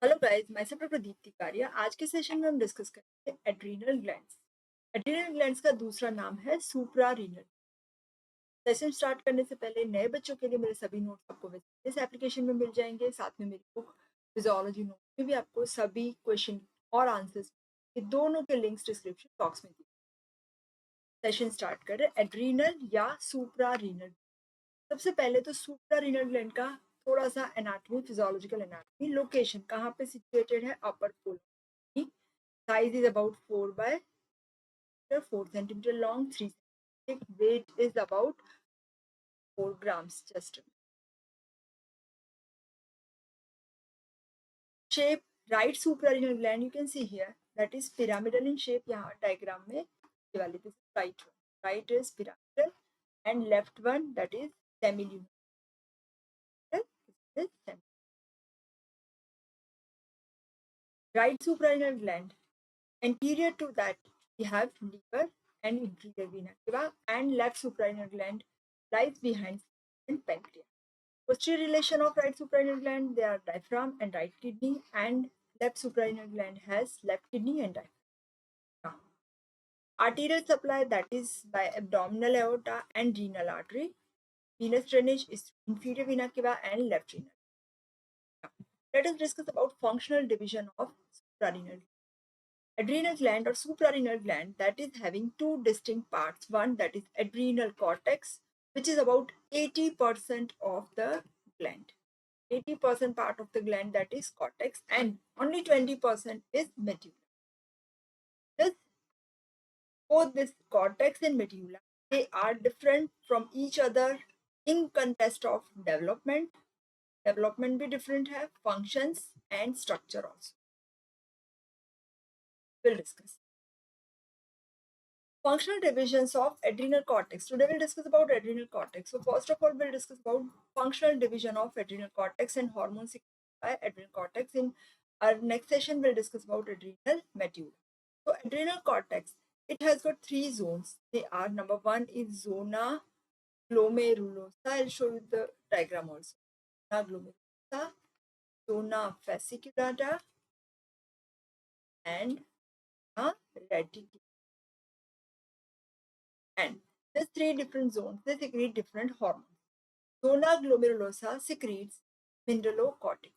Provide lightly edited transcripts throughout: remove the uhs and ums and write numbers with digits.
Hello guys, myself doctor Deepti कारिया। आज के सेशन में हम डिस्कस करेंगे एड्रीनल ग्लैंड्स। एड्रीनल ग्लैंड्स का दूसरा नाम है सुप्रारीनल। सेशन स्टार्ट करने से पहले नए बच्चों के लिए मेरे सभी नोट्स आपको इस एप्लीकेशन में मिल जाएंगे। साथ में मेरी बुक फिजियोलॉजी नोट में भी आपको सभी क्वेश्चन और आंसर्स ये दोनों के लिंक्स डिस्क्रिप्शन बॉक्स में दिए। सेशन स्टार्ट करें। एड्रीनल या सुप्रारीनल। सबसे पहले तो सुप्रारीनल ग्लैंड का थोड़ा सा एनाटॉमी, फिजियोलॉजिकल एनाटॉमी। लोकेशन कहाँ पे सिचुएटेड है? अपर पोल। Size is about 4 centimeter long, 3 centimeter. Weight is about 4 grams. Just shape, right suprarenal gland you can see here, that is pyramidal in shape. यहाँ diagram में ये वाली, this is right one. Right is pyramidal and left one that is semilunar. This is right suprarenal gland. Anterior to that we have liver and inferior vena cava, and left suprarenal gland lies behind and pancreas. Posterior relation of right suprarenal gland, they are diaphragm and right kidney, and left suprarenal gland has left kidney and diaphragm. Arterial supply, that is by abdominal aorta and renal artery. Venous drainage is inferior vena cava and left renal. Let us discuss about functional division of suprarenal gland. Adrenal gland or suprarenal gland, that is having two distinct parts. One, that is adrenal cortex, which is about 80% of the gland. 80% part of the gland, that is cortex, and only 20% is medulla. This, both this cortex and medulla, they are different from each other in context of development. Development be different have functions and structure also. We'll discuss. Functional divisions of adrenal cortex. Today we'll discuss about adrenal cortex. So first of all, we'll discuss about functional division of adrenal cortex and hormones secreted by adrenal cortex. In our next session, we'll discuss about adrenal medulla. So adrenal cortex, it has got three zones. They are, number one is zona glomerulosa. I'll show you the diagram also. Zona glomerulosa, zona fasciculata, and reticulata. And these three different zones, they secrete different hormones. Zona glomerulosa secretes mineralocorticoid.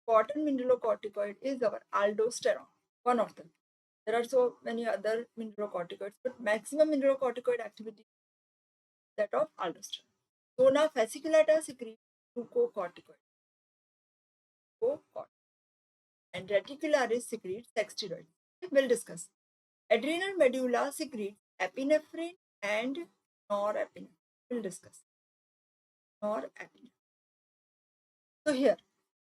Important mineralocorticoid is our aldosterone, one of them. There are so many other mineralocorticoids, but maximum mineralocorticoid activity is that of aldosterone. Zona fasciculata secretes glucocorticoid. And reticularis secretes steroids. We'll discuss. Adrenal medulla secretes epinephrine and norepinephrine. We'll discuss. Norepinephrine. So here,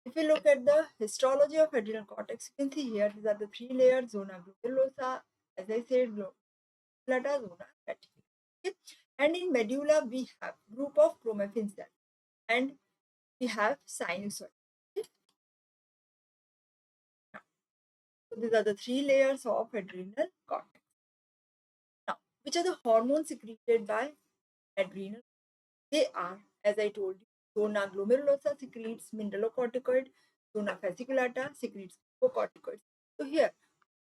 if you look at the histology of adrenal cortex, you can see here these are the three layers: zona glomerulosa, as I said, glomerulata, zona reticulata. Okay? And in medulla we have group of chromaffin cells, and we have sinusoid. Okay? So these are the three layers of adrenal cortex. Now, which are the hormones secreted by adrenal? They are, as I told you, zona glomerulosa secretes mineralocorticoid, zona fasciculata secretes glucocorticoid. So here,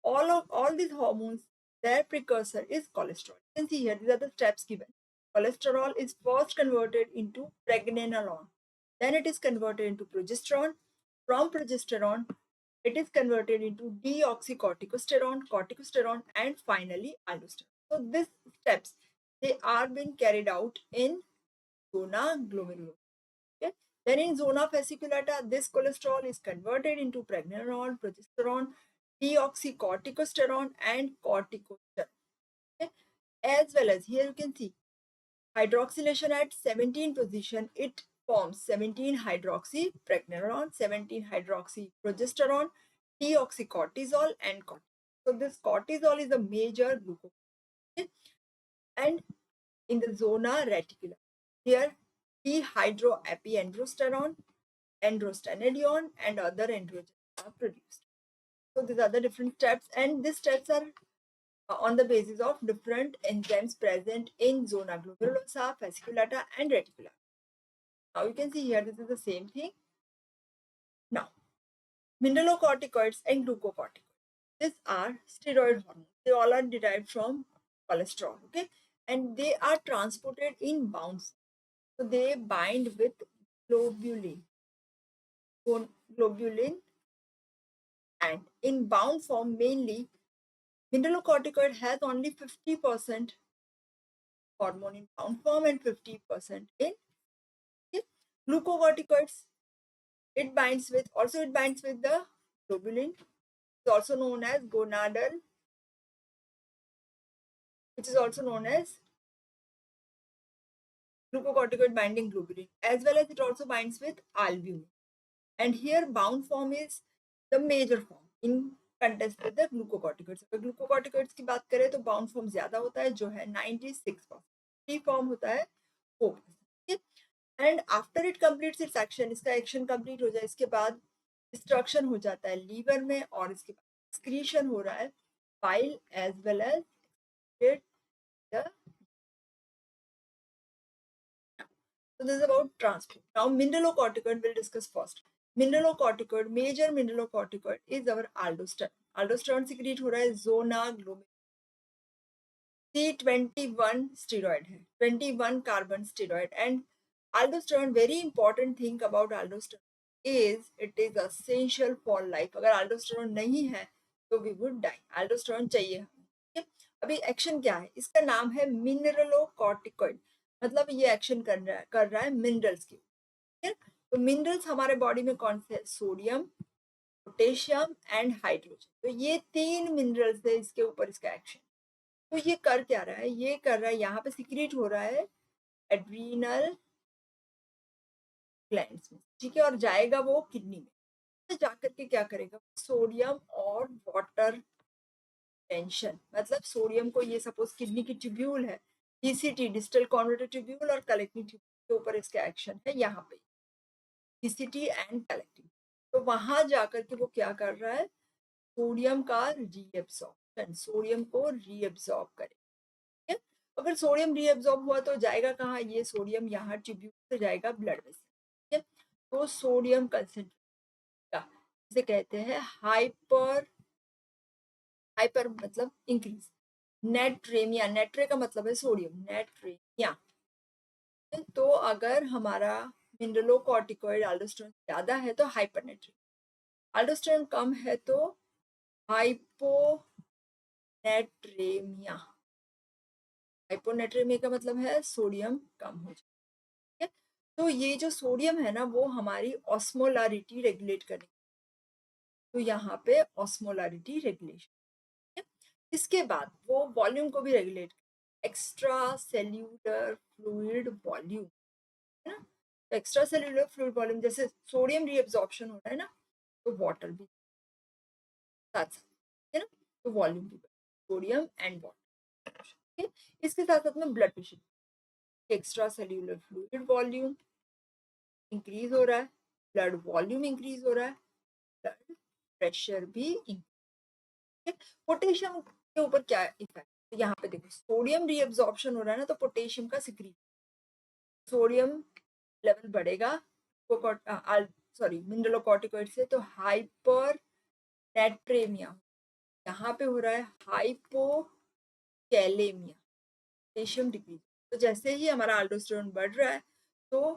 all these hormones, their precursor is cholesterol. You can see here, these are the steps given. Cholesterol is first converted into pregnenolone. Then it is converted into progesterone. From progesterone, it is converted into deoxycorticosterone, corticosterone, and finally aldosterone. So these steps, they are being carried out in zona glomerulosa. Okay? Then in zona fasciculata, this cholesterol is converted into pregnenolone, progesterone, deoxycorticosterone, and corticosterone. Okay? As well as here you can see hydroxylation at 17 position, it forms 17 hydroxy pregnenolone, 17 hydroxy progesterone, deoxycortisol, and cortisol. So this cortisol is a major glucose. Okay? And in the zona reticula, here dehydroepiandrosterone, androstenedione, and other androgens are produced. So these are the different steps, and these steps are on the basis of different enzymes present in zona glomerulosa, fasciculata, and reticulata. Now you can see here this is the same thing. Now mineralocorticoids and glucocorticoids. These are steroid hormones. They all are derived from cholesterol, okay? And they are transported in bound form. So they bind with globulin, globulin, and in bound form mainly, mineralocorticoid has only 50% hormone in bound form and 50% in, okay? Glucocorticoids. It binds with the globulin. It's also known as gonadal, which is also known as glucocorticoid binding globulin, as well as it also binds with albumin. And here bound form is the major form in contest with the glucocorticoids. अगर glucocorticoids की बात करें तो bound form ज्यादा होता है, जो है 96%. फ्री फॉर्म होता है 4%. And after it completes it's action, इसका एक्शन कंप्लीट हो जाए इसके बाद डिस्ट्रक्शन हो जाता है लीवर में, और इसके बाद एक्सक्रीशन हो रहा है bile as well as the. So this is about transport. Now mineralocorticoid we'll discuss first. Mineralocorticoid, major mineralocorticoid is our aldosterone. Aldosterone secrete हो रहा है zonaglomerulin. C21 steroid है, 21 carbon steroid. And aldosterone, very important thing about aldosterone is it is essential for life. अगर aldosterone नहीं है तो we would die. aldosterone चाहिए हमें. अभी एक्शन क्या है, इसका नाम है मिनरलोकॉर्टिकॉइड. मतलब ये एक्शन कर रहा है मिनरल्स की. तो मिनरल्स हमारे बॉडी में कौन से है, सोडियम, पोटेशियम एंड हाइड्रोजन. तो ये 3 मिनरल्स है इसके ऊपर इसका एक्शन. तो ये कर क्या रहा है, ये कर रहा है यहाँ पे सिक्रीट हो रहा है एड्रीनल ग्लैंड्स में, ठीक है, और जाएगा वो किडनी में. तो जाकर के क्या करेगा, सोडियम और वाटर टेंशन. मतलब सोडियम को, ये सपोज किडनी की ट्यूब्यूल है, डीसीटी डिस्टल कॉन्वर्टर ट्यूब्यूल और कलेक्टिंग ट्यूब्यूल के ऊपर इसका एक्शन है यहाँ पे, डीसीटी एंड कलेक्टिंग. तो वहां जाकर के वो क्या कर रहा है, सोडियम का रीएब्सॉर्प्शन, सोडियम को रीएब्सॉर्ब करे. अगर सोडियम रीएब्सॉर्ब हुआ तो जाएगा कहाँ, ये सोडियम यहाँ ट्यूब्यूल से जाएगा ब्लड में. ठीक है, तो सोडियम कंसेंट्रेशन जिसे कहते हैं हाइपर, हाइपर मतलब इंक्रीज. नेट्रेमिया, नेट्रे का मतलब है सोडियम, नेट्रेमिया. तो अगर हमारा मिनरलोकॉर्टिकॉइड aldosterone ज्यादा है तो हाइपरनेट्रेमिया, aldosterone कम है तो हाइपोनेट्रेमिया. हाइपोनेट्रेमिया का मतलब है सोडियम कम हो जाए. ठीक है, तो ये जो सोडियम है ना वो हमारी ऑस्मोलारिटी रेगुलेट करेगी. तो यहाँ पे ऑस्मोलारिटी रेगुलेशन. इसके बाद वो वॉल्यूम को भी regulate, extra cellular fluid volume है ना. तो एक्स्ट्रा सेल्यूलर फ्लूइड वॉल्यूम, जैसे सोडियम रीअब्जॉर्प्शन हो रहा है ना, तो वाटर भी साथ है ना, तो वॉल्यूम भी, सोडियम एंड वाटर. इसके साथ साथ में blood pressure, extra cellular fluid volume increase हो रहा है, ब्लड वॉल्यूम इंक्रीज हो रहा है, ब्लड प्रेशर भी इंक्रीज. पोटेशियम के ऊपर क्या इफेक्ट, तो यहाँ पे देखो सोडियम रीअब्जॉर्प्शन हो रहा है ना, तो पोटेशियम का सिक्रीट, सोडियम लेवल बढ़ेगा सॉरी मिनरलोकॉर्टिकॉइड से, तो हाइपर नेट्रेमिया. यहाँ पे हो रहा है हाइपोकैलेमिया, पोटेशियम डिक्रीज. तो जैसे ही हमारा aldosterone बढ़ रहा है तो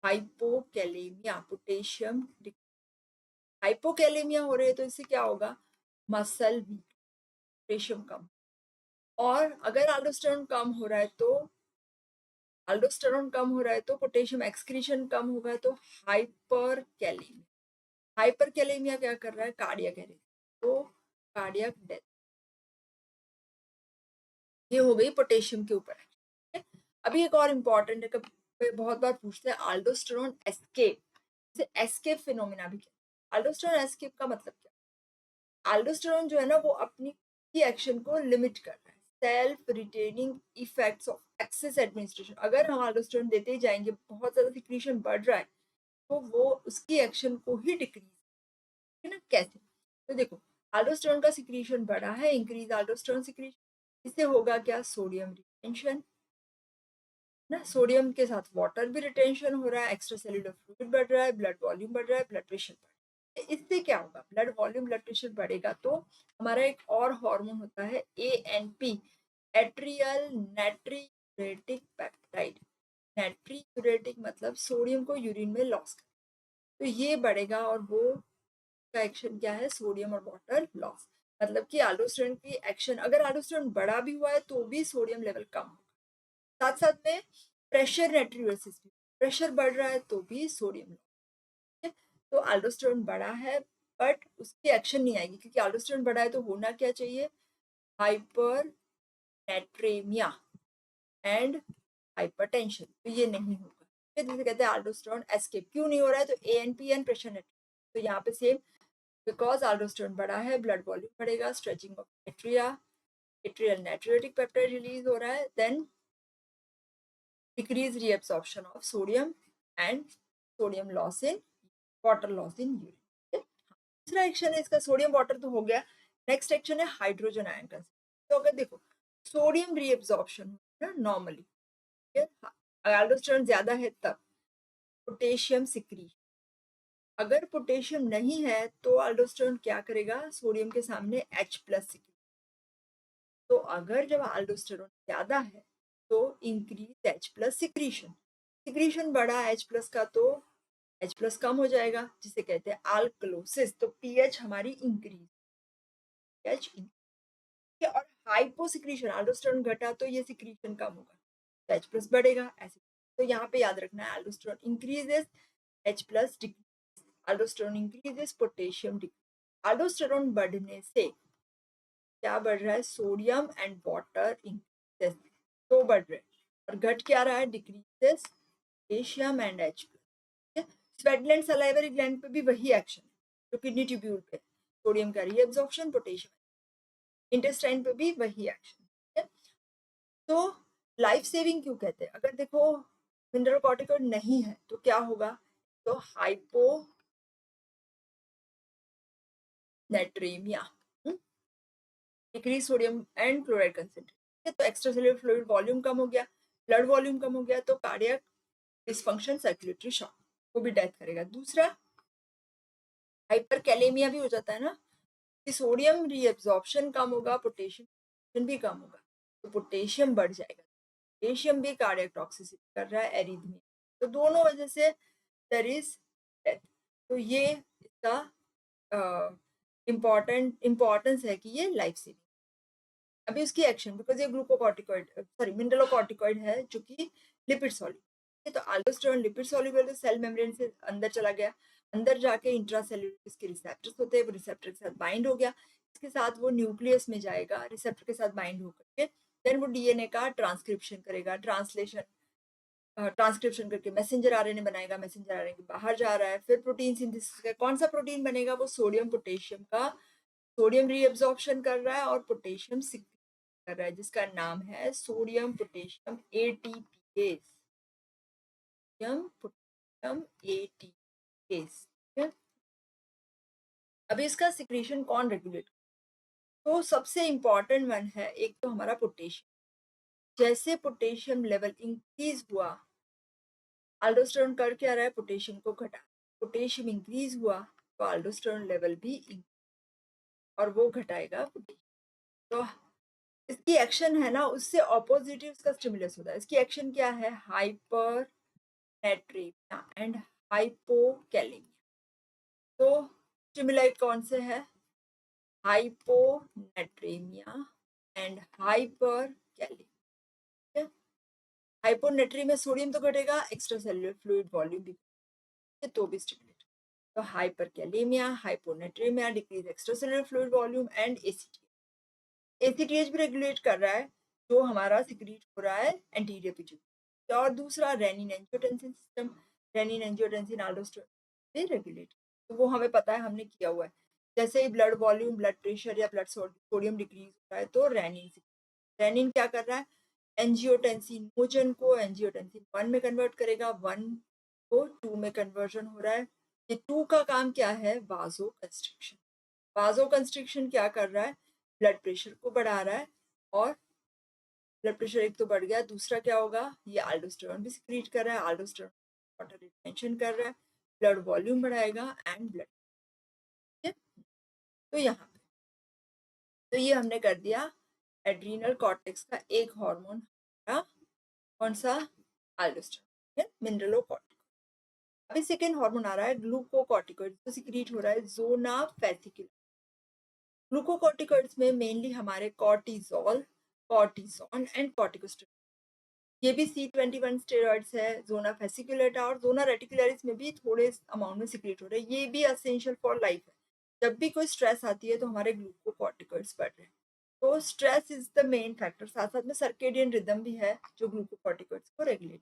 हाइपोकैलेमिया, पोटेशियम डिक्रीज. हाइपोकैलेमिया हो रही है तो इससे क्या होगा, मसल वीक, पोटेशियम कम. और अगर aldosterone कम हो रहा है तो, aldosterone कम हो रहा है तो पोटेशियम एक्सक्रीशन कम होगा, तो हाइपरकैलेमिया. हाइपरकैलेमिया क्या कर रहा है, कार्डियक एरेस्ट, तो कार्डियक डेथ. ये हो गई पोटेशियम के ऊपर. अभी एक और इम्पॉर्टेंट है, बहुत बार पूछते हैं aldosterone एस्केप, इसे एस्केप फिनोमिना भी कहते हैं. aldosterone एस्केप का मतलब क्या, aldosterone जो है ना वो अपनी एक्शन को लिमिट कर रहा है. Self retaining effects of excess administration. अगर हम aldosterone देते ही जाएंगे, बहुत ज्यादा सिक्रीशन बढ़ रहा है, तो वो उसकी एक्शन को ही डिक्रीज है ना. कैसे, तो देखो aldosterone का सिक्रीशन बढ़ा है, इंक्रीज aldosterone सिक्रीशन, इससे होगा क्या, सोडियम रिटेंशन ना, सोडियम के साथ वाटर भी रिटेंशन हो रहा है, एक्स्ट्रा सेल्यूलर फ्लूइड बढ़ रहा है, ब्लड वॉल्यूम बढ़ रहा है, ब्लड प्रेशर बढ़ रहा इससे क्या होगा, ब्लड वॉल्यूम, ब्लड प्रेशर बढ़ेगा तो हमारा एक और हार्मोन होता है ANP, एट्रियल नाइट्रियूरेटिक पेप्टाइड। नाइट्रियूरेटिक मतलब सोडियम को यूरिन में लॉस कर, तो ये बढ़ेगा और वो का एक्शन क्या है, सोडियम और वाटर लॉस। मतलब कि एल्डोस्टेरोन की एक्शन, अगर एल्डोस्टेरोन बड़ा भी हुआ है तो भी सोडियम लेवल कम होगा। साथ साथ में प्रेशर नाइट्रियोसिस भी, प्रेशर बढ़ रहा है तो भी सोडियम लॉस। तो एल्डोस्टेरोन बड़ा है बट उसकी एक्शन नहीं आएगी, क्योंकि एल्डोस्टेरोन बड़ा है तो होना क्या चाहिए, हाइपर नेट्रेमिया एंड हाइपरटेंशन, तो ये नहीं होगा। जिसे कहते हैं एल्डोस्टेरोन एस्केप। क्यों नहीं हो रहा है, तो ANP एंड प्रेशर नेट्रियोसिस। तो यहाँ पे सेम, बिकॉज एल्डोस्टेरोन बड़ा है, ब्लड वॉल्यूम बढ़ेगा, stretching of atria, atrial natriuretic peptide release हो रहा है, then decrease reabsorption of sodium and sodium loss in water loss in urine. दूसरा एक्शन है इसका, सोडियम वाटर तो हो गया, नेक्स्ट एक्शन है हाइड्रोजन आयन का। तो अगर देखो सोडियम रीअब्सॉर्प्शन है नॉर्मली, एल्डोस्टेरोन ज्यादा है तब पोटेशियम सिक्रीशन, अगर पोटेशियम नहीं है तो एल्डोस्टेरोन क्या करेगा, सोडियम के सामने H+ सिक्रीट। तो अगर जब एल्डोस्टेरोन ज्यादा है तो इंक्रीज H+ सिक्रीशन, सिक्रीशन बढ़ा H+ का तो H+ कम हो जाएगा, जिसे कहते हैं अल्कलोसिस। तो pH हमारी इंक्रीज, pH और हाइपो सिक्रीशन, एल्डोस्टेरोन घटा तो ये सिक्रीशन कम होगा तो H+ बढ़ेगा ऐसे। तो यहाँ पे याद रखना है, aldosterone increases, H+ decrease, aldosterone increases, potassium decrease. Aldosterone बढ़ने से क्या बढ़ रहा है, सोडियम एंड वाटर इंक्रीजेस, तो बढ़ रहे हैं, और घट क्या रहा है, decreases potassium and H+। Sweat gland, salivary gland पे भी वही एक्शन है जो किडनी ट्यूब्यूल पे, सोडियम का रीअब्सॉर्प्शन, पोटेशियम, इंटेस्टाइन पे भी वही एक्शन है। तो लाइफ सेविंग क्यों कहते हैं, अगर देखो मिनरल कॉर्टिकॉइड नहीं है तो क्या होगा, तो hypo natremia, decrease sodium and chloride concentration, तो एक्स्ट्रासेल्युलर फ्लूइड वॉल्यूम कम हो गया, ब्लड वॉल्यूम कम हो गया, तो कार्डियक डिसफंक्शन, सर्कुलेटरी शॉक, वो भी डेथ करेगा। दूसरा हाइपरकैलेमिया भी हो जाता है ना, कि सोडियम रीअब्सॉर्प्शन कम होगा, पोटेशियम भी कम होगा, तो पोटेशियम बढ़ जाएगा, पोटेशियम भी कार्डियक टॉक्सिसिटी कर रहा है, एरिथमिया, तो दोनों वजह से देयर इज डेथ। तो ये इसका इम्पोर्टेंस है कि ये लाइफ सेविंग। अभी उसकी एक्शन, बिकॉज ये ग्लूकोकॉर्टिकॉइड सॉरी मिनरलोकॉर्टिकॉइड है जो कि लिपिड सॉल्युबल, तो एल्डोस्टेरोन लिपिड सॉल्युबल, तो सेल मेम्ब्रेन से अंदर चला गया, अंदर जाके इंट्रासेल्युलर इसके रिसेप्टर्स होते हैं, वो रिसेप्टर के साथ बाइंड हो गया, इसके साथ वो न्यूक्लियस में जाएगा, रिसेप्टर के साथ बाइंड होकर के देन वो डीएनए का ट्रांसक्रिप्शन करेगा, ट्रांसक्रिप्शन करके मैसेंजर आरएनए बनाएगा, मैसेंजर आरएनए बाहर जा रहा है, फिर प्रोटीन सिंथेसिस का, कौन सा प्रोटीन बनेगा, वो सोडियम पोटेशियम का, सोडियम रीअब्सॉर्प्शन कर रहा है और पोटेशियम कर रहा है, जिसका नाम है sodium potassium ATPase, sodium potassium ATPase। अभी इसका सिक्रीशन कौन रेगुलेट, तो सबसे इंपॉर्टेंट वन है, एक तो हमारा पोटेशियम, जैसे पोटेशियम लेवल इंक्रीज हुआ, एल्डोस्टेरोन कर क्या रहा है, पोटेशियम को घटा, पोटेशियम इंक्रीज हुआ तो एल्डोस्टेरोन लेवल भी और वो घटाएगा पोटेशियम। तो इसकी एक्शन है ना, उससे ऑपोजिट उसका स्टिमुलस होता है। इसकी एक्शन क्या है, हाइपर नेट्रेमिया एंड हाइपोकैलेमिया। तो स्टिमुलाई कौन से है, हाइपोनेट्रेमिया एंड हाइपरकैलेमिया। हाइपोनेट्री में सोडियम तो घटेगा, एक्स्ट्रा सेल्युलर फ्लूइड वॉल्यूम भी तो भी स्टिमुलेट, तो hyperkalemia, hyponatremia, decrease extra cellular fluid volume and ACTH भी रेगुलेट कर रहा है, जो हमारा सिक्रीट हो रहा है एंटीरियर पिट्यूटरी। और दूसरा renin angiotensin system, renin angiotensin aldosterone से रेगुलेट, तो वो हमें पता है, हमने किया हुआ है। जैसे ही ब्लड वॉल्यूम, ब्लड प्रेशर या ब्लड सोडियम डिक्रीज हो रहा है तो रेनिन क्या कर रहा है, एंजियोटेंसिन मोजन को एंजियोटेंसिन 1 में कन्वर्ट करेगा, 1 को 2 में कन्वर्जन हो रहा है। ये 2 का काम क्या है, वाजो कंस्ट्रिक्शन। वाजो कंस्ट्रिक्शन क्या कर रहा है, ब्लड प्रेशर को बढ़ा रहा है, और ब्लड प्रेशर एक तो बढ़ गया, दूसरा क्या होगा, ये एल्डोस्टेरोन भी सिक्रीट कर रहा है, एल्डोस्टेरोन वाटर रिटेंशन कर रहा है, ब्लड वॉल्यूम बढ़ाएगा एंड ब्लड तो यहाँ पे तो ये हमने कर दिया एड्रीनल कॉर्टेक्स का एक हार्मोन, कौन सा, अल्डोस्टेरोन, मिनरलोकॉर्टिकॉइड। अभी सेकेंड हार्मोन आ रहा है ग्लूकोकॉर्टिकॉइड, तो सिक्रीट हो रहा है जोना फैसिकुलर। ग्लूकोकॉर्टिकॉइड्स में मेनली हमारे कॉर्टिजोल, कॉर्टिसोन एंड कॉर्टिकोस्टेरॉइड, ये भी C21 स्टेरॉइड्स है। जोना फेसिकुलेटा और जोना रेटिकुलरिस में भी थोड़े अमाउंट में सिक्रीट हो रहे हैं, ये भी असेंशियल फॉर लाइफ है। जब भी कोई स्ट्रेस आती है तो हमारे ग्लूकोकॉर्टिकॉइड्स बढ़ रहे हैं, तो stress is the main factor. साथ साथ में सर्केडियन रिदम भी है जो ग्लूकोकॉर्टिकॉइड्स को रेगुलेट।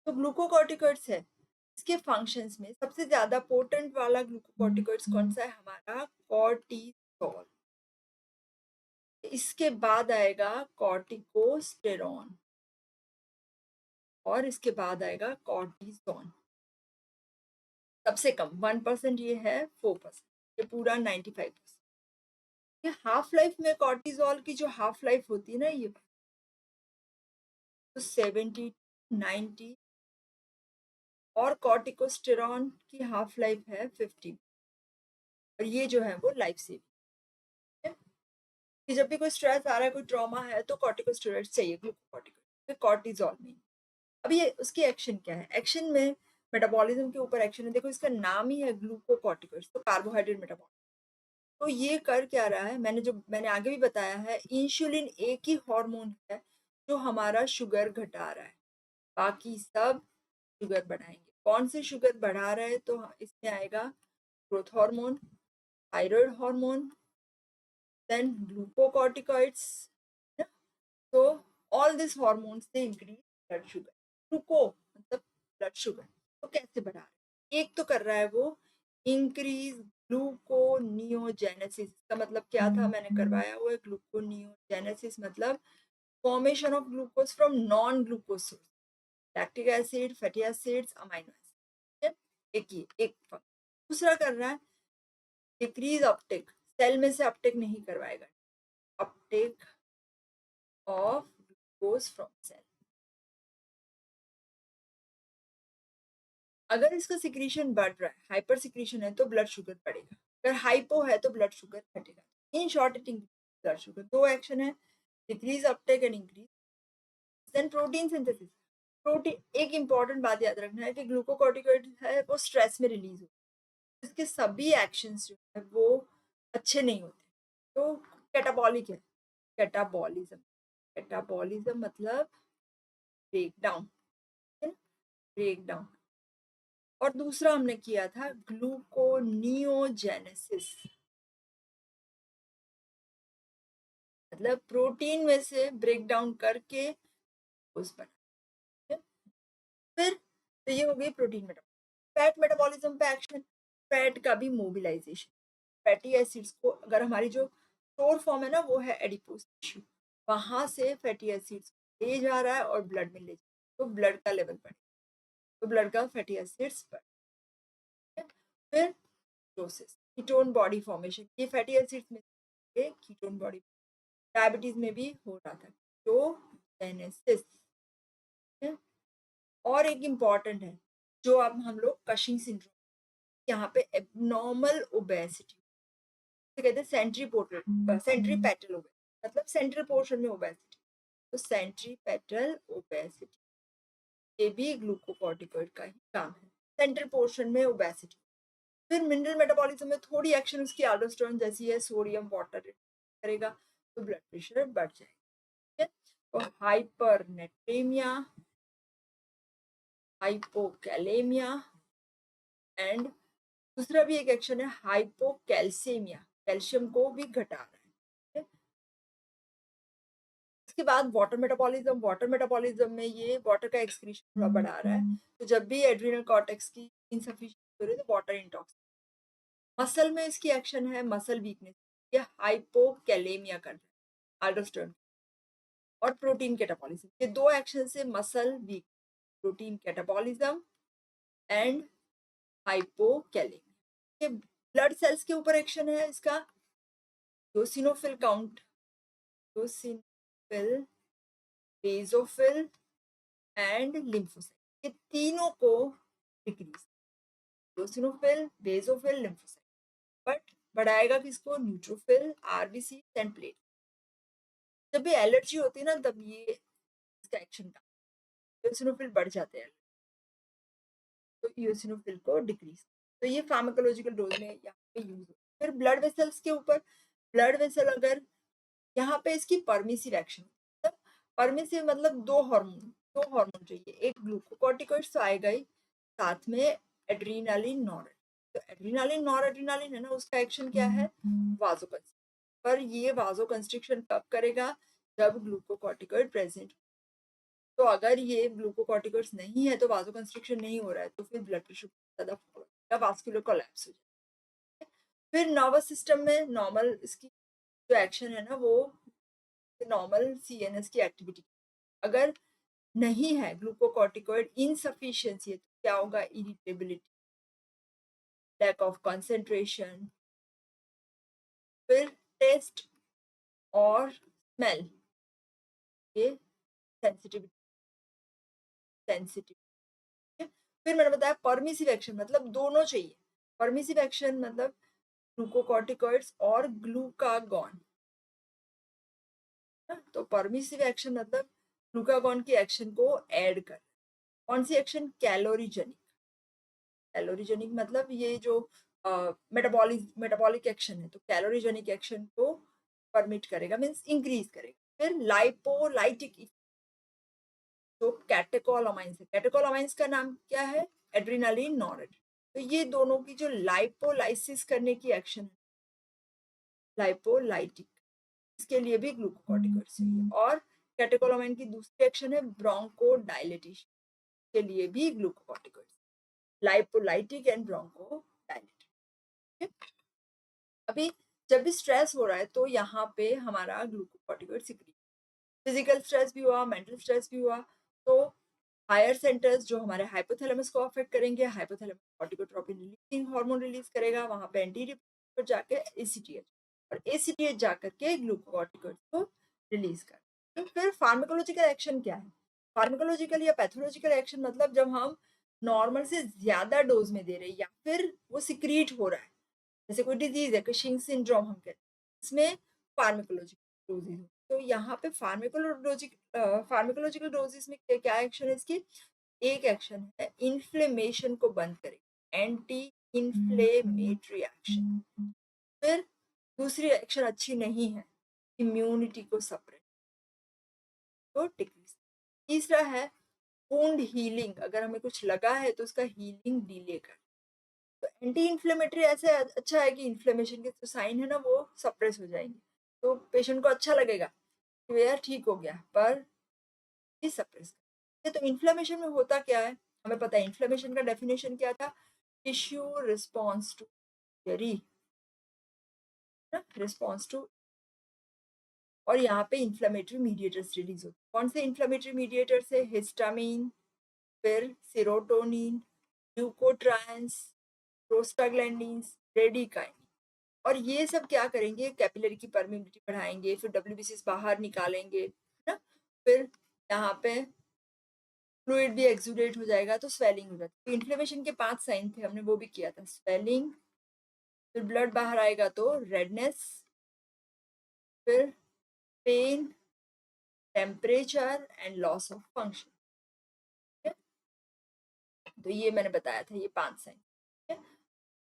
तो ग्लूकोकॉर्टिकॉइड्स है, इसके फंक्शंस में सबसे ज्यादा पोटेंट वाला ग्लूकोकॉर्टिकॉइड्स कौन सा है, हमारा कॉर्टिसोल। इसके बाद आएगा कॉर्टिकोस्टेरॉन और इसके बाद आएगा कॉर्टिसोन। सबसे कम 1% ये है, 4%, ये पूरा 95%। ये हाफ लाइफ में कॉर्टिजोल की जो हाफ लाइफ होती है ना, ये तो 70 90, और कॉर्टिकोस्टेरॉन की हाफ लाइफ है 50, और ये जो है वो लाइफ सेविंग है। कि जब भी कोई स्ट्रेस आ रहा है, कोई ट्रॉमा है, तो कॉर्टिकोस्टेरॉइड चाहिए, ग्लूकोकॉर्टिकॉइड, कॉर्टिजोल में। अब ये उसकी एक्शन क्या है, एक्शन में मेटाबॉलिज्म के ऊपर एक्शन है। देखो इसका नाम ही है ग्लूकोकॉर्टिकॉइड्स, तो कार्बोहाइड्रेट मेटाबॉलिज्म। तो ये कर क्या रहा है, मैंने आगे भी बताया है, इंसुलिन एक ही हार्मोन है जो हमारा शुगर घटा रहा है, बाकी सब शुगर बढ़ाएंगे। कौन से शुगर बढ़ा रहा है, तो इसमें आएगा growth hormone, thyroid hormone, then glucocorticoids. तो all this hormones they increase blood sugar. Gluco मतलब ब्लड शुगर, तो कैसे बढ़ा रहा है, एक तो कर रहा है वो इंक्रीज ग्लूकोनियोजेनेसिस। का मतलब क्या था, मैंने करवाया हुआ है। ग्लूकोनियोजेनेसिस मतलब formation of glucose from non glucose source, lactic acid, fatty acids, amino acid. एक ये एक दूसरा कर रहा है डिक्रीज अपटेक, सेल में से अपटेक नहीं करवाएगा, uptake of glucose from cell. अगर इसका सिक्रीशन बढ़ रहा है, हाइपर सिक्रीशन है, तो ब्लड शुगर बढ़ेगा, अगर हाइपो है तो ब्लड शुगर घटेगा। In short it blood sugar. दो एक्शन है, decrease uptake and increase. Then protein synthesis. Protein, एक इंपॉर्टेंट बात याद रखना है कि ग्लूकोकॉर्टिकॉइड है वो स्ट्रेस में रिलीज होता है, इसके सभी एक्शंस जो है वो अच्छे नहीं होते, तो कैटाबॉलिक है। कैटाबॉलिज्म, कैटाबॉलिज्म मतलब ब्रेक डाउन, ब्रेक डाउन। और दूसरा हमने किया था ग्लूकोनियोजेनेसिस, मतलब प्रोटीन में से ब्रेक डाउन करके उस पर। फिर तो ये हो गई प्रोटीन मेटाबॉलिज्म। फैट मेटाबॉलिज्म पे एक्शन, फैट का भी मोबिलाइजेशन। फैटी एसिड्स को, अगर हमारी जो स्टोर फॉर्म है ना वो है एडिपोज टिश्यू, वहां से फैटी एसिड्स ले जा रहा है और ब्लड में ले जा रहा है, तो ब्लड का लेवल बढ़े, तो ब्लड का फैटी एसिड्स बढ़े। फिर कीटोसिस, कीटोन बॉडी फॉर्मेशन, ये फैटी एसिड्स में कीटोन बॉडी। डायबिटीज में भी हो रहा था कीटोजेनेसिस। और एक इम्पॉर्टेंट है जो अब हम लोग कशिंग सिंड्रोम, यहाँ पे एबनॉर्मल ओबेसिटी कहते हैं, सेंट्रीपेटल ओबेसिटी, मतलब सेंट्रल पोर्शन में ओबेसिटी, तो सेंट्रीपेटल ओबेसिटी ये भी ग्लूकोकॉर्टिकॉइड का ही काम है, सेंट्रल पोर्शन में ओबेसिटी। फिर मिनरल मेटाबॉलिज्म में थोड़ी एक्शन उसकी एल्डोस्टेरोन जैसी है, सोडियम वाटर करेगा तो ब्लड प्रेशर बढ़ जाएगा। और हाइपरनेट्रेमिया, हाइपोकैलेमिया एंड दूसरा भी एक एक्शन है हाइपोकैल्सीमिया, कैल्शियम को भी घटा रहा है। इसके बाद वाटर मेटाबॉलिज्म, वाटर मेटाबॉलिज्म में ये वाटर का एक्सक्रीशन थोड़ा बढ़ा रहा है, तो जब भी एड्रिनल कॉर्टेक्स की इनसफिशिएंसी हो रही है तो वाटर इंटॉक्स। मसल में इसकी एक्शन है मसल वीकनेस, ये हाइपोकैलेमिया कर रहा है एल्डोस्टेरोन। और प्रोटीन कैटाबॉलिज्म, ये दो एक्शन से muscle week, protein catabolism and hypokalemia. ये ब्लड सेल्स के ऊपर एक्शन है इसका, eosinophil count, eosinophil, basophil and lymphocyte, ये तीनों को decrease, eosinophil, basophil, lymphocyte, but बढ़ाएगा किसको, न्यूट्रोफिल, आरबीसी एंड प्लेट। जब भी एलर्जी होती है ना तब ये इसका एक्शन का इओसिनोफिल बढ़ जाते हैं, तो इओसिनोफिल को डिक्रीज। तो ये फार्माकोलॉजिकल डोज में यहाँ पे यूज होता है। फिर ब्लड वेसल्स के ऊपर, ब्लड वेसल अगर यहाँ पे इसकी परमिसिव एक्शन, मतलब परमिसिव मतलब दो हार्मोन चाहिए, एक ग्लूकोकॉर्टिकॉइड्स तो आएगा ही, साथ में एड्रीनालिन नॉर। तो एड्रीनालिन नॉर एड्रीनालिन है ना, उसका एक्शन क्या है, वाजोकंस्ट्रिक्शन। पर ये वाजोकंस्ट्रिक्शन कब करेगा, जब ग्लूकोकॉर्टिकॉइड प्रेजेंट। तो अगर ये ग्लूकोकॉर्टिकॉइड्स नहीं है तो वाजोकंस्ट्रिक्शन नहीं हो रहा है, तो फिर ब्लड प्रेशर ज्यादा फॉलो होगा, वास्कुलर कोलैप्स हो जाएगा। फिर नर्वस सिस्टम में नॉर्मल इसकी जो एक्शन है ना वो नॉर्मल सीएनएस की एक्टिविटी। अगर नहीं है ग्लूकोकॉर्टिकॉइड इनसफिशिएंसी है तो क्या होगा, इरिटेबिलिटी, लैक ऑफ कंसंट्रेशन। फिर टेस्ट और स्मेल, ये सेंसिटिव। फिर मैंने बताया परमिसिव एक्शन मतलब दोनों चाहिए। परमिसिव एक्शन मतलब ग्लूकोकॉर्टिकॉइड्स और ग्लूकागॉन। तो परमिसिव एक्शन मतलब ग्लूकागॉन की एक्शन को ऐड कर। कौन सी एक्शन, कैलोरीजेनिक। कैलोरीजेनिक मतलब ये जो मेटाबॉलिक एक्शन है, तो कैलोरीजेनिक एक्शन को परमिट करेगा, मींस इंक्रीज करेगा। फिर लाइपोलाइटिक, जो कैटेकोलामाइंस है, कैटेकोलामाइंस का नाम क्या है, एड्रीनालिन नॉरेड। तो ये दोनों की जो लाइपोलाइसिस करने की एक्शन है, लाइपोलाइटिक, इसके लिए भी ग्लूकोकॉर्टिकॉइड्स चाहिए। और कैटेकोलामाइन की दूसरी एक्शन है ब्रोंकोडायलेटेशन, के लिए भी ग्लूकोकॉर्टिकॉइड्स, लाइपोलाइटिक एंड ब्रोंकोडायलेटिक। अभी जब भी स्ट्रेस हो रहा है तो यहाँ पे हमारा ग्लूकोकॉर्टिकॉइड सिक्रीट, फिजिकल स्ट्रेस भी हुआ, मेंटल स्ट्रेस भी हुआ, तो हायर सेंटर्स जो हमारे हाइपोथैलेमस को अफेक्ट करेंगे, hypothalamus corticotropin releasing hormone release करेगा, वहां पे एंटीरिपर जाके एसीटीएच, और एसीटीएच जाकर के ग्लूकोकॉर्टिकॉइड को रिलीज कर। तो फिर फार्माकोलॉजिकल एक्शन क्या है, फार्माकोलॉजिकल या पैथोलॉजिकल एक्शन मतलब जब हम नॉर्मल से ज्यादा डोज में दे रहे हैं या फिर वो सिक्रीट हो रहा है, जैसे कोई डिजीज है, कशिंग सिंड्रोम हम कहते हैं, इसमें फार्माकोलॉजिकल डोजेज। तो यहाँ पे फार्माकोलॉजिकल डोजेस में क्या एक्शन है इसकी, एक एक्शन है इन्फ्लेमेशन को बंद करेगा, एंटी इन्फ्लेमेटरी एक्शन। फिर दूसरी एक्शन अच्छी नहीं है, इम्यूनिटी को सप्रेस, तो डिक्रीज। तीसरा है वुंड हीलिंग, अगर हमें कुछ लगा है तो उसका हीलिंग डिले कर। तो एंटी इन्फ्लेमेटरी ऐसे अच्छा है कि इन्फ्लेमेशन के जो साइन है ना वो सप्रेस हो जाएंगे, तो पेशेंट को अच्छा लगेगा कि यार ठीक हो गया, पर ये सप्रेस कर। तो इन्फ्लेमेशन में होता क्या है, हमें पता है इन्फ्लेमेशन का डेफिनेशन क्या था, tissue response to injury, response to, और यहाँ पे इन्फ्लेमेटरी मीडिएटर्स रिलीज होते हैं। कौन से इन्फ्लेमेटरी मीडिएटर्स है, हिस्टामिन, फिर सेरोटोनिन, ल्यूकोट्राइन्स, प्रोस्टाग्लैंडिन्स, ब्रेडिकाइन। और ये सब क्या करेंगे, कैपिलरी की परमिबिलिटी बढ़ाएंगे, फिर डब्ल्यूबीसीज बाहर निकालेंगे, है ना। फिर यहाँ पे फ्लूइड भी एक्सुडेट हो जाएगा, तो स्वेलिंग हो जाती है। इन्फ्लेमेशन के 5 साइन थे, हमने वो भी किया था, स्वेलिंग, फिर ब्लड बाहर आएगा तो रेडनेस, फिर pain, temperature and loss of function. तो ये मैंने बताया था, ये 5 साइन। ठीक है,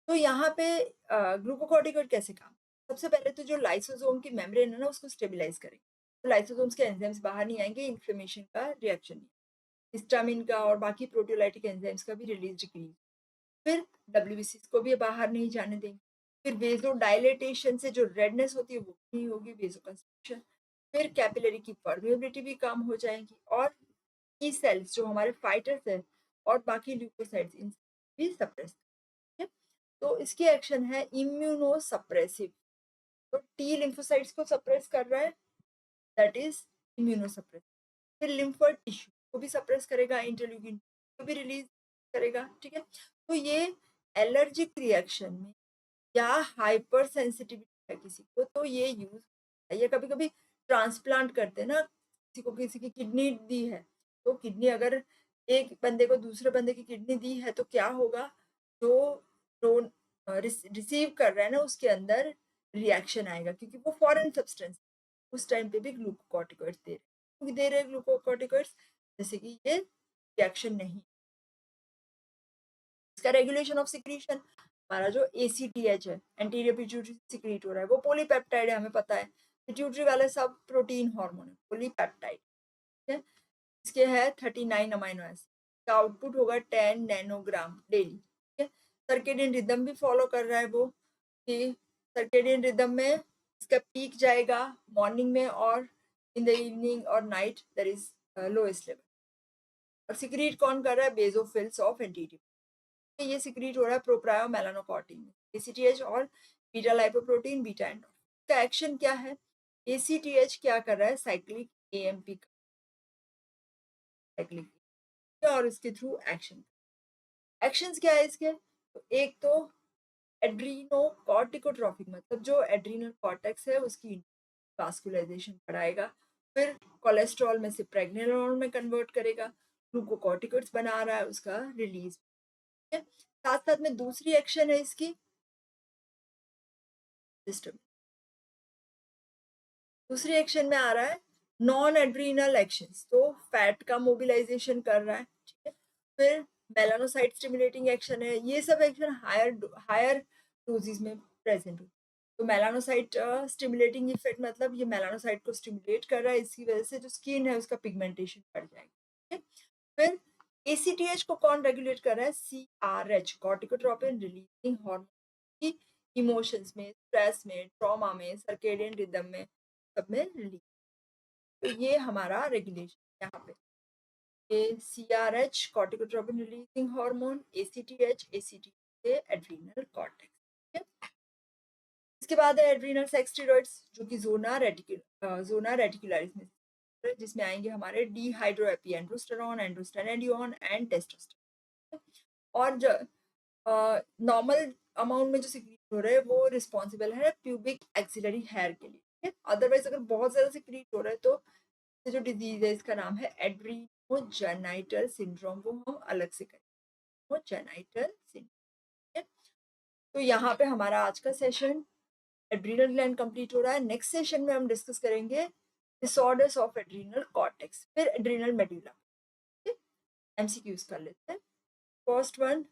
तो यहाँ पे ग्लूकोकॉर्टिकॉइड कैसे काम, सबसे पहले तो जो लाइसोसोम की मेम्ब्रेन है ना उसको स्टेबलाइज करेंगे, तो लाइसोसोम्स के एंजाइम्स बाहर नहीं आएंगे, इन्फ्लेमेशन का रिएक्शन नहीं, हिस्टामिन का और बाकी प्रोटियोलाइटिक एंजाइम्स का भी रिलीज डिक्रीज। फिर डब्ल्यूबीसी को भी बाहर नहीं जाने देंगे। फिर वेजो डायलेटेशन से जो रेडनेस होती है वो नहीं होगी, वेजो कंस्ट्रिक्शन। फिर कैपिलरी की परमेबिलिटी भी कम हो जाएगी, और ई सेल्स जो हमारे फाइटर्स है और बाकी ल्यूकोसाइट्स इन भी सप्रेस। तो इसकी एक्शन है इम्यूनो सप्रेसिव, तो टी लिम्फोसाइट्स को सप्रेस कर रहा है, दैट इज इम्यूनो सप्रेसिव। फिर लिम्फोइड टिश्यू को भी सप्रेस करेगा, इंटरल्यूकिन को भी रिलीज करेगा। ठीक है, तो ये एलर्जिक रिएक्शन में या हाइपर सेंसिटिविटी है किसी को तो ये यूज है, या कभी कभी ट्रांसप्लांट करते हैं ना, किसी की किडनी दी है, तो किडनी अगर एक बंदे को दूसरे बंदे की किडनी दी है तो क्या होगा, जो रिसीव कर रहा है ना, उसके अंदर रिएक्शन आएगा, क्योंकि वो फॉरेन सब्सटेंस उस टाइम पे भी ग्लूकोकॉर्टिकॉइड्स दे रहे हैं, क्योंकि दे रहे हैं ग्लूकोकॉर्टिकॉइड्स, जैसे कि ये रिएक्शन नहीं। इसका रेगुलेशन ऑफ सिक्रीशन, हमारा जो ACTH है, एंटीरियर पिट्यूटरी सिक्रीट हो रहा है, वो पॉलीपेप्टाइड है, हमें पता है, पिट्यूटरी वाले सब प्रोटीन हार्मोन है, पॉलीपेप्टाइड, ठीक है। इसके है 39 अमाइनो एसिड, का आउटपुट होगा 10 नैनोग्राम डेली, ठीक है। सर्केडियन रिदम भी फॉलो कर रहा है वो, कि सर्केडियन रिदम में इसका पीक जाएगा मॉर्निंग में, और इन द इवनिंग और night there is lowest level. और सिक्रीट कौन कर रहा है? बेसोफिल्स ऑफ एंटीरियर, ये सिक्रीट हो रहा है प्रोप्रायो मेलानोकॉर्टिन में, ACTH और बीटा लाइपोप्रोटीन, बीटा एंडोर्फिन। का एक्शन क्या है? ACTH क्या कर रहा है? साइक्लिक AMP साइक्लिक, और इसके थ्रू एक्शंस क्या है इसके? तो एक तो एड्रीनो कॉर्टिकोट्रॉपिक, मतलब जो एड्रीनल कॉर्टेक्स है उसकी वास्कुलाइजेशन बढ़ाएगा, फिर कोलेस्ट्रॉल में से प्रेग्नेनोल में कन्वर्ट करेगा, ग्लूकोकॉर्टिकॉइड्स बना रहा है, उसका रिलीज, ठीक है। साथ साथ में दूसरी एक्शन है इसकी सिस्टम, दूसरी एक्शन में आ रहा है नॉन एड्रीनल एक्शंस, तो फैट का मोबिलाइजेशन कर रहा है, ठीक है। फिर मेलानोसाइट स्टिमुलेटिंग एक्शन है, ये सब एक्शन हायर डोजेस में प्रेजेंट हो, तो मेलानोसाइट स्टिमुलेटिंग इफेक्ट, मतलब ये मेलानोसाइट को स्टिमुलेट कर रहा है, इसकी वजह से जो स्किन है उसका पिगमेंटेशन बढ़ जाएगा, ठीक है। फिर ACTH को कौन रेगुलेट कर रहा है? CRH, कॉर्टिकोट्रोपिन रिलीजिंग हार्मोन, की इमोशंस में, स्ट्रेस में, ट्रॉमा में, सर्केडियन रिदम में, सब में रिलीज। तो ये हमारा रेगुलेशन यहाँ पे, ये CRH corticotropin releasing hormone, ACTH से एड्रीनल कॉर्टेक्स, ठीक है। इसके बाद है एड्रीनल सेक्स स्टेरॉइड्स, जो कि जोना रेटिकुलरिस में, जिसमें आएंगे हमारे डिहाइड्रोएपी एंड्रोस्टेरॉन, एंड्रोस्टेरेडियोन एंड टेस्टोस्टेरोन। और जो नॉर्मल अमाउंट में जो सिक्रीट हो रहे हैं वो रिस्पॉन्सिबल है प्यूबिक एक्सिलरी हेयर के लिए, ठीक है। अदरवाइज अगर बहुत ज्यादा सिक्रीट हो रहा है तो जो डिजीज है इसका नाम है एड्रीनोजेनाइटल सिंड्रोम, वो हम अलग से करें, एड्रीनोजेनाइटल सिंड्रोम। तो यहाँ पे हमारा आज का सेशन एड्रीनल ग्लैंड कंप्लीट हो रहा है। नेक्स्ट सेशन में हम डिस्कस करेंगे डिसऑर्डर्स ऑफ एड्रीनल कॉर्टेक्स, फिर एड्रीनल मेडुला, MCQs कर लेते हैं। First one,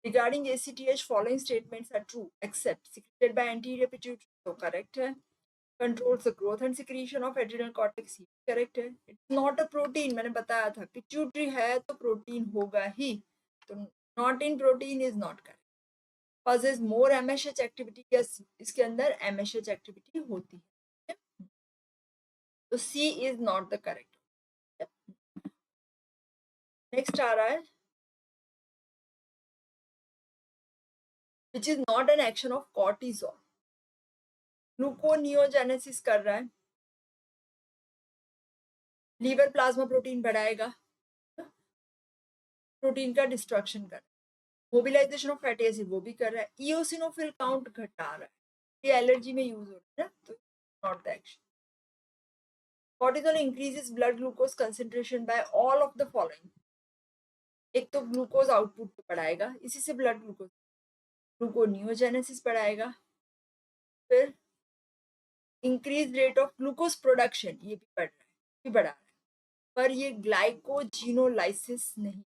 regarding ACTH following statements are true except secreted by anterior pituitary, तो करेक्ट है। controls the growth and secretion of adrenal cortex, ये करेक्ट है। it's not a protein, मैंने बताया था पिट्यूटरी है तो प्रोटीन होगा ही, तो not in protein is not correct। causes more MSH activity, yes इसके अंदर MSH activity होती है, तो C is not the correct। Next आ रहा है which is not an action of cortisol, gluconeogenesis कर रहा है, लीवर प्लाज्मा प्रोटीन बढ़ाएगा, प्रोटीन का डिस्ट्रक्शन कर रहा है, मोबिलाइजेशन ऑफ फैटी एसिड वो भी कर रहा है, इओसिनोफिल काउंट घटा रहा है, ये एलर्जी में यूज हो रहा है ना, तो not the action. Cortisol increases blood glucose concentration by all of the following, एक तो ग्लूकोज आउटपुट बढ़ाएगा, इसी से ब्लड ग्लूकोज, ग्लूकोनियोजेनेसिस बढ़ाएगा, फिर increase rate of glucose production, ये भी बढ़ रहा है, भी बढ़ा रहा है, पर ये ग्लाइकोजिनोलाइसिस नहीं,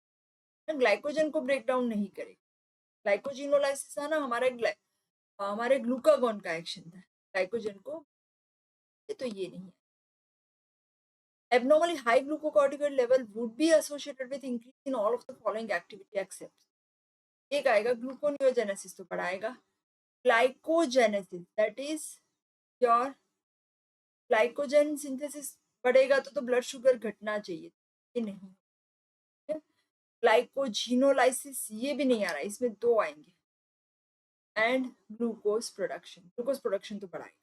ग्लाइकोजन को ब्रेक डाउन नहीं करेगा। ग्लाइकोजिनोलाइसिस है ना, हमारे ग्लूकागॉन का एक्शन था, ग्लाइकोजन को, तो ये नहीं है। Abnormally high glucocorticoid level would be associated with increase in all of the following activity except, एक आएगा ग्लूकोनियोजेनेसिस तो बढ़ाएगा, glycogenesis that is your glycogen synthesis बढ़ेगा तो ब्लड शुगर घटना चाहिए, ये नहीं, ग्लाइकोजिनोलाइसिस ये भी नहीं आ रहा है, इसमें दो आएंगे, एंड ग्लूकोज प्रोडक्शन तो बढ़ाएगा,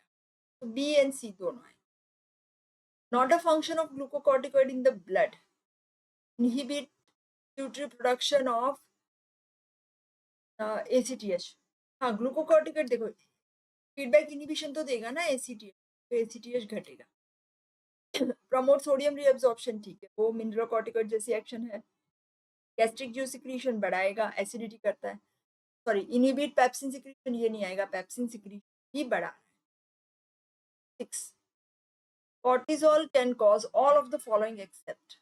तो बी एंड सी दोनों आएंगे। Not a function of glucocorticoid in the blood, inhibit pituitary production of ACTH, हाँ ग्लूकोकॉर्टिकॉइड देखो फीडबैक इनहिबिशन तो देगा ना ACTH, तो ACTH घटेगा। प्रमोट सोडियम रीअब्जॉर्प्शन, ठीक है, वो मिनरलोकॉर्टिकॉइड जैसी एक्शन है। गैस्ट्रिक जूस सिक्रीशन बढ़ाएगा, एसिडिटी करता है। सॉरी इनहिबिट पेप्सिन सिक्रीशन, ये नहीं आएगा, पेप्सिन सिक्रीशन ही बढ़ा है। 6 cortisol can cause all of the following except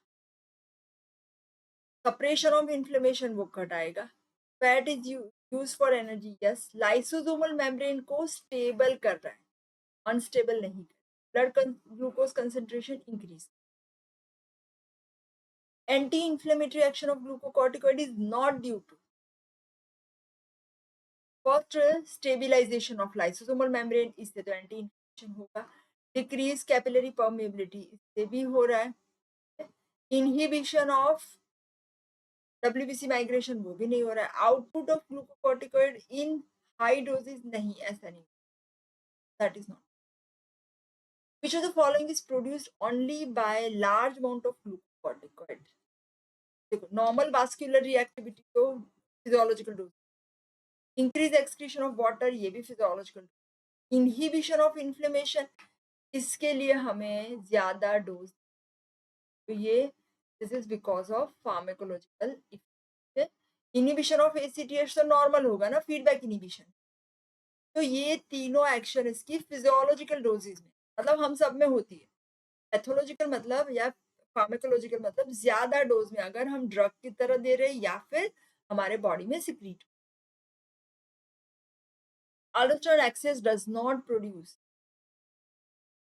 suppression of inflammation, वो घटाएगा। Fat is use for energy, yes. Lysosomal membrane को स्टेबल कर रहा है, अनस्टेबल नहीं। Blood glucose concentration increase. Anti inflammatory action of glucocorticoid is not due to first stabilization of lysosomal membrane, इससे तो anti inflammation होगा। डिक्रीज कैपिलरी परमेबिलिटी, इससे भी हो रहा है। इनहिबिशन ऑफ WBC माइग्रेशन, वो भी नहीं हो रहा है। Output of glucocorticoid in high doses, नहीं, ऐसा नहीं, that is not. Which of the following is produced only by large amount of glucocorticoid? देखो, नॉर्मल वास्कुलर रिएक्टिविटी तो physiological dose, increase excretion of water, ये भी फिजियोलॉजिकल, इनहिबिशन ऑफ इन्फ्लेमेशन, इसके लिए हमें ज्यादा डोज, तो ये this is because of pharmacological effect. Inhibition of ACTH तो नॉर्मल होगा ना, फीडबैक इनहिबिशन। तो ये तीनों एक्शन इसकी फिजियोलॉजिकल डोजेज में, मतलब हम सब में होती है। पैथोलॉजिकल मतलब या फार्माकोलॉजिकल मतलब ज्यादा डोज में अगर हम ड्रग की तरह दे रहे हैं या फिर हमारे बॉडी में secrete. Aldosterone excess does not produce,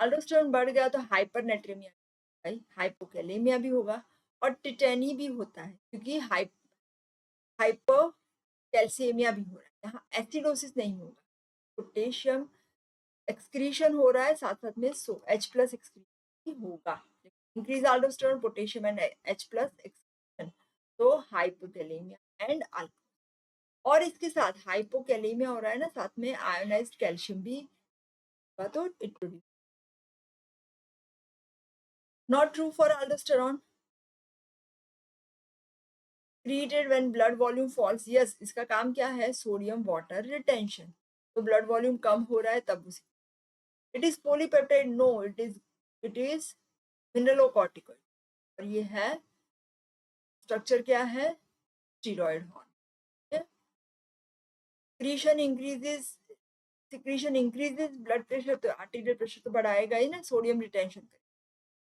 aldosterone बढ़ गया तो हाइपरनेट्रेमिया, भाई हाइपोकैलेमिया भी होगा और टिटेनी भी होता है, क्योंकि हाइपर कैल्सियमिया भी हो रहा है। यहाँ एसिडोसिस नहीं होगा, पोटेशियम एक्सक्रीशन हो रहा है, साथ साथ में H+ एक्सक्रीशन होगा। Increase अल्डोस्टेरोन, potassium and H+ excretion, तो हाइपोकैलेमिया एंड अल्कोहल। और इसके साथ हाइपोकैलेमिया हो रहा है ना, साथ में आयोनाइज्ड कैल्शियम भी होगा, तो it produce. Not true for aldosterone, created when blood volume falls, yes. इसका काम क्या है, सोडियम वाटर रिटेंशन, तो ब्लड वॉल्यूम कम हो रहा है तब उसे। It is polypeptide, no, it is mineralocorticoid, और ये है स्ट्रक्चर क्या है, steroid hormone. Secretion increases blood pressure, तो आर्टेरियल प्रेशर तो बढ़ाएगा ही ना, सोडियम रिटेंशन करेगा।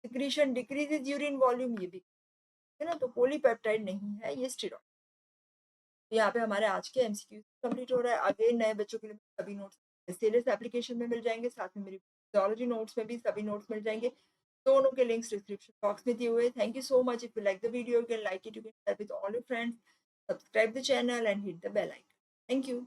सिक्रीशन डिक्रीजेस यूरिन वॉल्यूम, ये भी है ना, तो पोलीपेप्टाइड नहीं है, ये स्टीरॉयड। तो यहाँ पे हमारे आज के MCQ कंप्लीट हो रहा है। आगे नए बच्चों के लिए सभी नोट्स सीरियस एप्लीकेशन में मिल जाएंगे, साथ में मेरी फिजियोलॉजी नोट्स में भी सभी नोट्स मिल जाएंगे। दोनों के लिंक्स डिस्क्रिप्शन बॉक्स में दिए हुए। Thank you so much. If you like the video, you can like it, you can share with all your friends, subscribe the channel and hit the bell icon. Thank you.